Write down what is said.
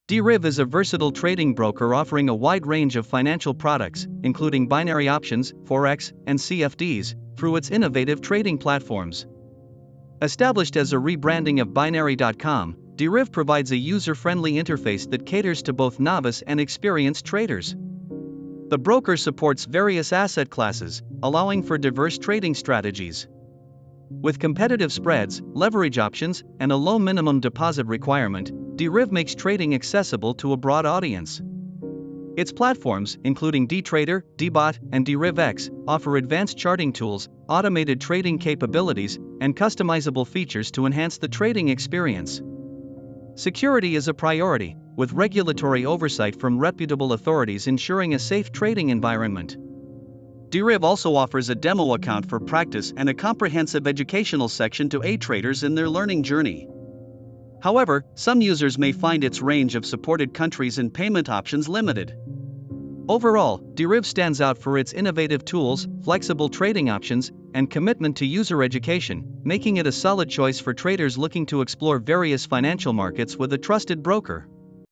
Deriv is a versatile trading broker offering a wide range of financial products, including binary options, Forex, and CFDs, through its innovative trading platforms. Established as a rebranding of Binary.com, Deriv provides a user-friendly interface that caters to both novice and experienced traders. The broker supports various asset classes, allowing for diverse trading strategies. With competitive spreads, leverage options, and a low minimum deposit requirement, Deriv makes trading accessible to a broad audience. Its platforms, including dTrader, dBot, and DerivX, offer advanced charting tools, automated trading capabilities, and customizable features to enhance the trading experience. Security is a priority, with regulatory oversight from reputable authorities ensuring a safe trading environment. Deriv also offers a demo account for practice and a comprehensive educational section to aid traders in their learning journey. However, some users may find its range of supported countries and payment options limited. Overall, Deriv stands out for its innovative tools, flexible trading options, and commitment to user education, making it a solid choice for traders looking to explore various financial markets with a trusted broker.